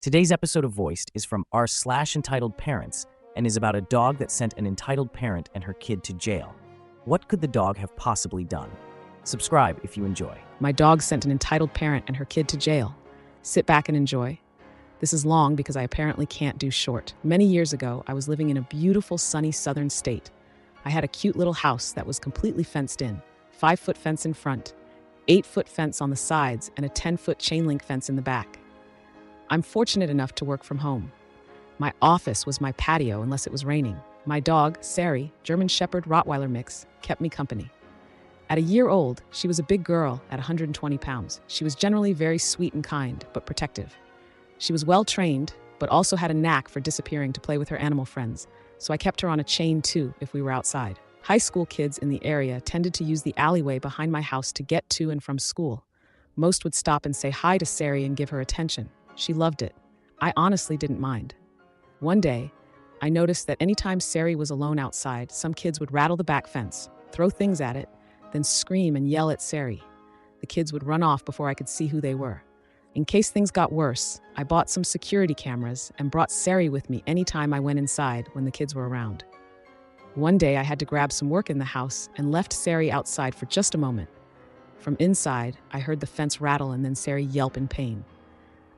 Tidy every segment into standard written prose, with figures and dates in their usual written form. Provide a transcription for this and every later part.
Today's episode of Voiced is from r/entitled parents and is about a dog that sent an entitled parent and her kid to jail. What could the dog have possibly done? Subscribe if you enjoy. My dog sent an entitled parent and her kid to jail. Sit back and enjoy. This is long because I apparently can't do short. Many years ago, I was living in a beautiful, sunny southern state. I had a cute little house that was completely fenced in, 5-foot fence in front, 8-foot fence on the sides, and a 10-foot chain link fence in the back. I'm fortunate enough to work from home. My office was my patio unless it was raining. My dog, Sarie, German Shepherd Rottweiler mix, kept me company. At a year old, she was a big girl at 120 pounds. She was generally very sweet and kind, but protective. She was well trained, but also had a knack for disappearing to play with her animal friends, so I kept her on a chain too if we were outside. High school kids in the area tended to use the alleyway behind my house to get to and from school. Most would stop and say hi to Sarie and give her attention. She loved it. I honestly didn't mind. One day, I noticed that anytime Sarie was alone outside, some kids would rattle the back fence, throw things at it, then scream and yell at Sarie. The kids would run off before I could see who they were. In case things got worse, I bought some security cameras and brought Sarie with me anytime I went inside when the kids were around. One day, I had to grab some work in the house and left Sarie outside for just a moment. From inside, I heard the fence rattle and then Sarie yelp in pain.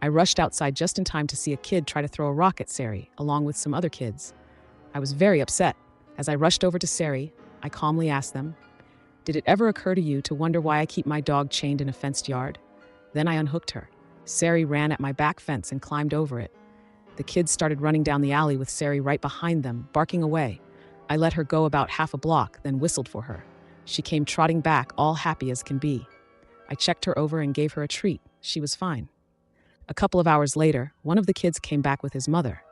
I rushed outside just in time to see a kid try to throw a rock at Sarie, along with some other kids. I was very upset. As I rushed over to Sarie, I calmly asked them, "Did it ever occur to you to wonder why I keep my dog chained in a fenced yard?" Then I unhooked her. Sarie ran at my back fence and climbed over it. The kids started running down the alley with Sarie right behind them, barking away. I let her go about half a block, then whistled for her. She came trotting back, all happy as can be. I checked her over and gave her a treat. She was fine. A couple of hours later, one of the kids came back with his mother.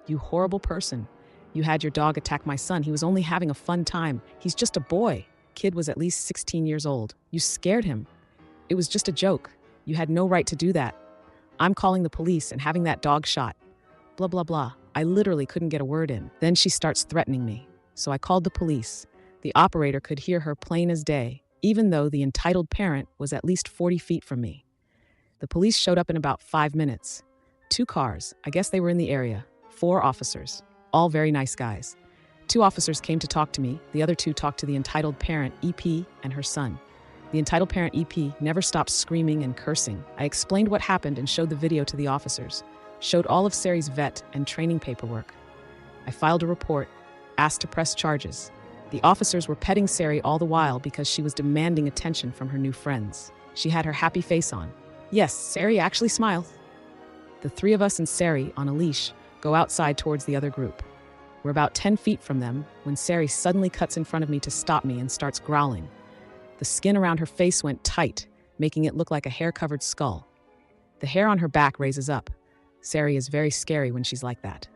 "You horrible person. You had your dog attack my son. He was only having a fun time. He's just a boy." Kid was at least 16 years old. "You scared him. It was just a joke. You had no right to do that. I'm calling the police and having that dog shot." Blah, blah, blah. I literally couldn't get a word in. Then she starts threatening me. So I called the police. The operator could hear her plain as day, even though the entitled parent was at least 40 feet from me. The police showed up in about 5 minutes. 2 cars, I guess they were in the area. 4 officers, all very nice guys. 2 officers came to talk to me. The other 2 talked to the entitled parent, EP, and her son. The entitled parent, EP, never stopped screaming and cursing. I explained what happened and showed the video to the officers. Showed all of Sarie's vet and training paperwork. I filed a report, asked to press charges. The officers were petting Sarie all the while because she was demanding attention from her new friends. She had her happy face on. Yes, Sarie actually smiled. The 3 of us and Sarie, on a leash, go outside towards the other group. We're about 10 feet from them when Sarie suddenly cuts in front of me to stop me and starts growling. The skin around her face went tight, making it look like a hair-covered skull. The hair on her back raises up. Sarie is very scary when she's like that.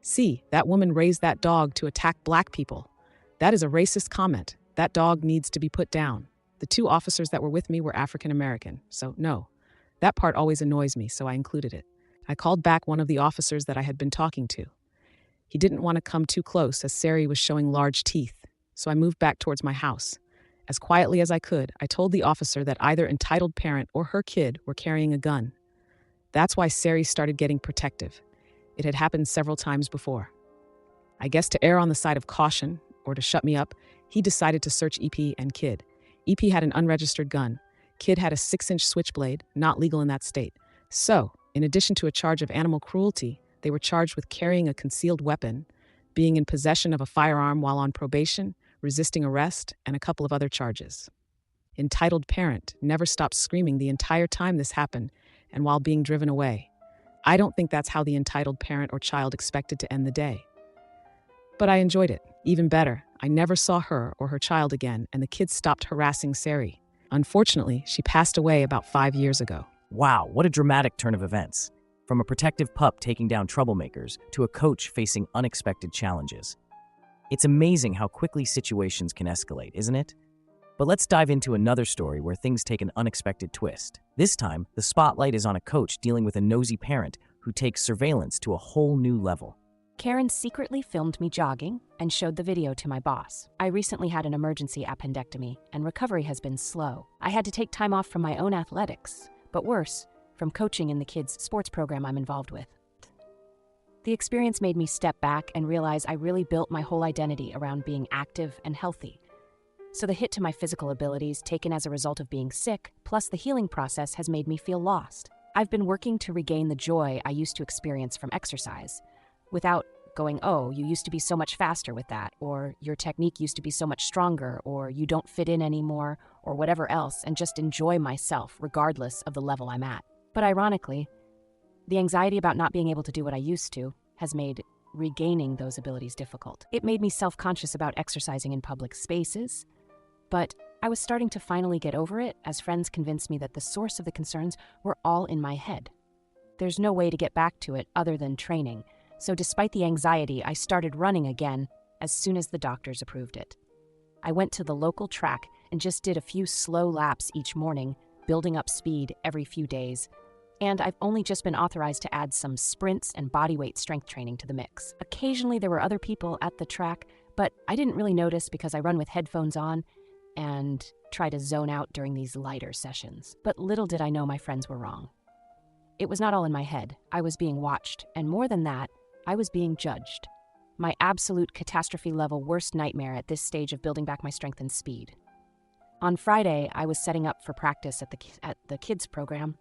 "See, that woman raised that dog to attack black people. That is a racist comment. That dog needs to be put down." The 2 officers that were with me were African American, so no. That part always annoys me, so I included it. I called back one of the officers that I had been talking to. He didn't want to come too close as Sarie was showing large teeth, so I moved back towards my house. As quietly as I could, I told the officer that either entitled parent or her kid were carrying a gun. That's why Sarie started getting protective. It had happened several times before. I guess to err on the side of caution, or to shut me up, he decided to search EP and kid. EP had an unregistered gun. Kid had a 6-inch switchblade, not legal in that state. So, in addition to a charge of animal cruelty, they were charged with carrying a concealed weapon, being in possession of a firearm while on probation, resisting arrest, and a couple of other charges. Entitled parent never stopped screaming the entire time this happened, and while being driven away. I don't think that's how the entitled parent or child expected to end the day. But I enjoyed it. Even better, I never saw her or her child again, and the kids stopped harassing Sarie. Unfortunately, she passed away about 5 years ago. Wow, what a dramatic turn of events. From a protective pup taking down troublemakers to a coach facing unexpected challenges. It's amazing how quickly situations can escalate, isn't it? But let's dive into another story where things take an unexpected twist. This time, the spotlight is on a coach dealing with a nosy parent who takes surveillance to a whole new level. Karen secretly filmed me jogging and showed the video to my boss. I recently had an emergency appendectomy, and recovery has been slow. I had to take time off from my own athletics. But worse, from coaching in the kids' sports program I'm involved with. The experience made me step back and realize I really built my whole identity around being active and healthy. So the hit to my physical abilities taken as a result of being sick, plus the healing process, has made me feel lost. I've been working to regain the joy I used to experience from exercise, without going, oh, you used to be so much faster with that, or your technique used to be so much stronger, or you don't fit in anymore, or whatever else, and just enjoy myself regardless of the level I'm at. But ironically, the anxiety about not being able to do what I used to has made regaining those abilities difficult. It made me self-conscious about exercising in public spaces, but I was starting to finally get over it as friends convinced me that the source of the concerns were all in my head. There's no way to get back to it other than training, so despite the anxiety, I started running again as soon as the doctors approved it. I went to the local track and just did a few slow laps each morning, building up speed every few days, and I've only just been authorized to add some sprints and bodyweight strength training to the mix. Occasionally there were other people at the track, but I didn't really notice because I run with headphones on and try to zone out during these lighter sessions. But little did I know my friends were wrong. It was not all in my head. I was being watched, and more than that, I was being judged. My absolute catastrophe-level worst nightmare at this stage of building back my strength and speed. On Friday, I was setting up for practice at the kids program,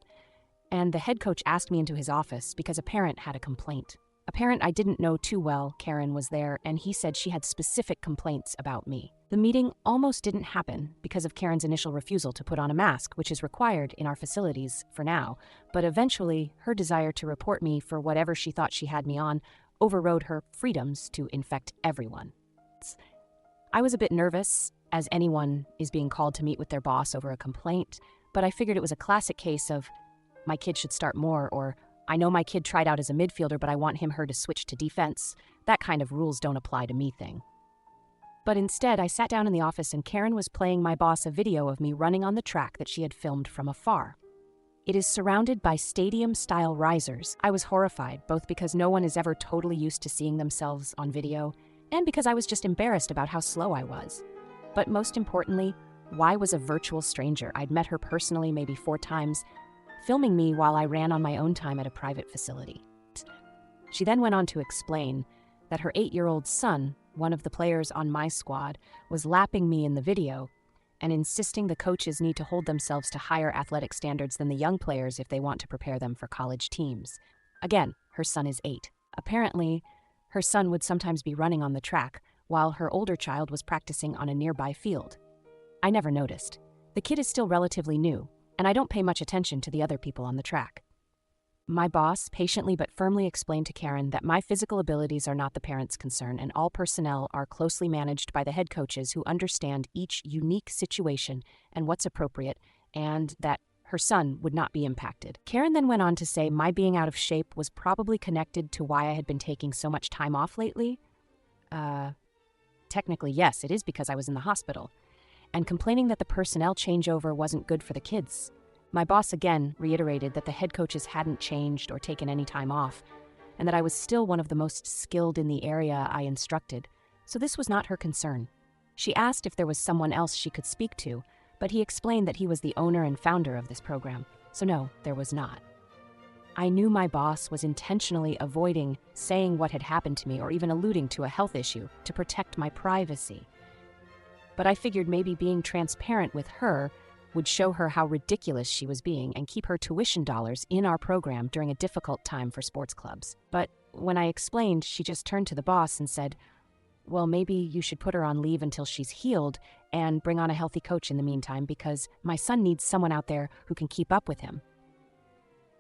and the head coach asked me into his office because a parent had a complaint. A parent I didn't know too well, Karen, was there, and he said she had specific complaints about me. The meeting almost didn't happen because of Karen's initial refusal to put on a mask, which is required in our facilities for now, but eventually her desire to report me for whatever she thought she had me on overrode her freedoms to infect everyone. I was a bit nervous, as anyone is being called to meet with their boss over a complaint, but I figured it was a classic case of, my kid should start more, or I know my kid tried out as a midfielder, but I want her to switch to defense. That kind of rules don't apply to me thing. But instead, I sat down in the office and Karen was playing my boss a video of me running on the track that she had filmed from afar. It is surrounded by stadium-style risers. I was horrified, both because no one is ever totally used to seeing themselves on video, and because I was just embarrassed about how slow I was. But most importantly, why was a virtual stranger, I'd met her personally maybe 4 times, filming me while I ran on my own time at a private facility? She then went on to explain that her 8-year-old son, one of the players on my squad, was lapping me in the video and insisting the coaches need to hold themselves to higher athletic standards than the young players if they want to prepare them for college teams. Again, her son is 8. Apparently, her son would sometimes be running on the track while her older child was practicing on a nearby field. I never noticed. The kid is still relatively new, and I don't pay much attention to the other people on the track. My boss patiently but firmly explained to Karen that my physical abilities are not the parents' concern, and all personnel are closely managed by the head coaches who understand each unique situation and what's appropriate, and that her son would not be impacted. Karen then went on to say my being out of shape was probably connected to why I had been taking so much time off lately. Technically, yes, it is because I was in the hospital, and complaining that the personnel changeover wasn't good for the kids. My boss again reiterated that the head coaches hadn't changed or taken any time off, and that I was still one of the most skilled in the area I instructed, so this was not her concern. She asked if there was someone else she could speak to, but he explained that he was the owner and founder of this program, so no, there was not. I knew my boss was intentionally avoiding saying what had happened to me or even alluding to a health issue to protect my privacy. But I figured maybe being transparent with her would show her how ridiculous she was being and keep her tuition dollars in our program during a difficult time for sports clubs. But when I explained, she just turned to the boss and said, well, maybe you should put her on leave until she's healed and bring on a healthy coach in the meantime because my son needs someone out there who can keep up with him.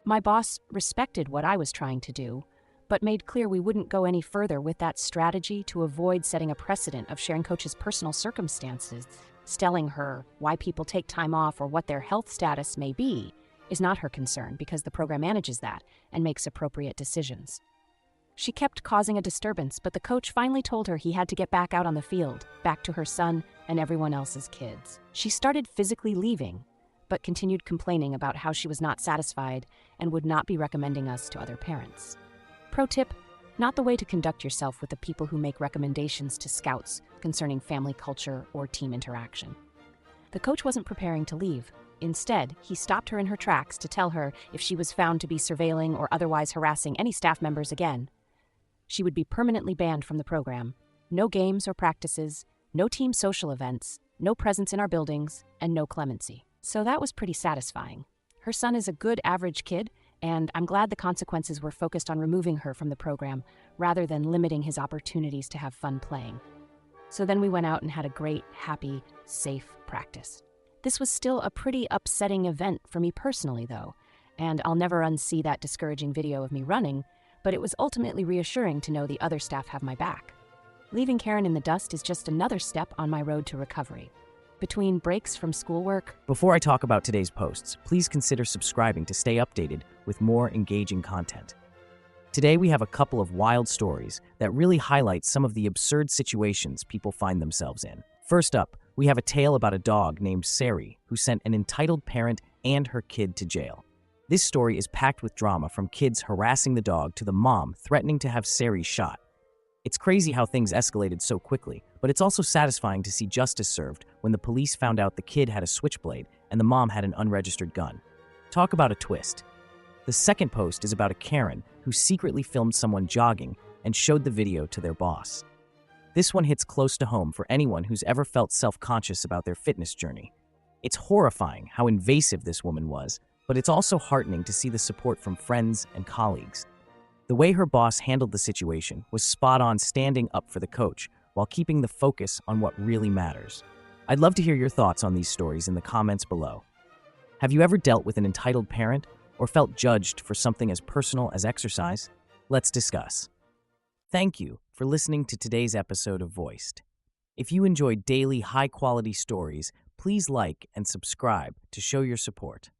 My boss respected what I was trying to do, but made clear we wouldn't go any further with that strategy to avoid setting a precedent of sharing coaches' personal circumstances. Telling her why people take time off or what their health status may be is not her concern because the program manages that and makes appropriate decisions. She kept causing a disturbance, but the coach finally told her he had to get back out on the field, back to her son and everyone else's kids. She started physically leaving, but continued complaining about how she was not satisfied and would not be recommending us to other parents. Pro tip, not the way to conduct yourself with the people who make recommendations to scouts concerning family culture or team interaction. The coach wasn't preparing to leave, Instead, he stopped her in her tracks to tell her if she was found to be surveilling or otherwise harassing any staff members again, she would be permanently banned from the program. No games or practices, no team social events, no presence in our buildings, and no clemency. So that was pretty satisfying. Her son is a good average kid, and I'm glad the consequences were focused on removing her from the program rather than limiting his opportunities to have fun playing. So then we went out and had a great, happy, safe practice. This was still a pretty upsetting event for me personally, though, and I'll never unsee that discouraging video of me running, but it was ultimately reassuring to know the other staff have my back. Leaving Karen in the dust is just another step on my road to recovery. Between breaks from schoolwork. Before I talk about today's posts, please consider subscribing to stay updated with more engaging content. Today we have a couple of wild stories that really highlight some of the absurd situations people find themselves in. First up, we have a tale about a dog named Sarie who sent an entitled parent and her kid to jail. This story is packed with drama, from kids harassing the dog to the mom threatening to have Sarie shot. It's crazy how things escalated so quickly, but it's also satisfying to see justice served when the police found out the kid had a switchblade and the mom had an unregistered gun. Talk about a twist. The second post is about a Karen who secretly filmed someone jogging and showed the video to their boss. This one hits close to home for anyone who's ever felt self-conscious about their fitness journey. It's horrifying how invasive this woman was, but it's also heartening to see the support from friends and colleagues. The way her boss handled the situation was spot on, standing up for the coach while keeping the focus on what really matters. I'd love to hear your thoughts on these stories in the comments below. Have you ever dealt with an entitled parent or felt judged for something as personal as exercise? Let's discuss. Thank you for listening to today's episode of Voiced. If you enjoyed daily, high-quality stories, please like and subscribe to show your support.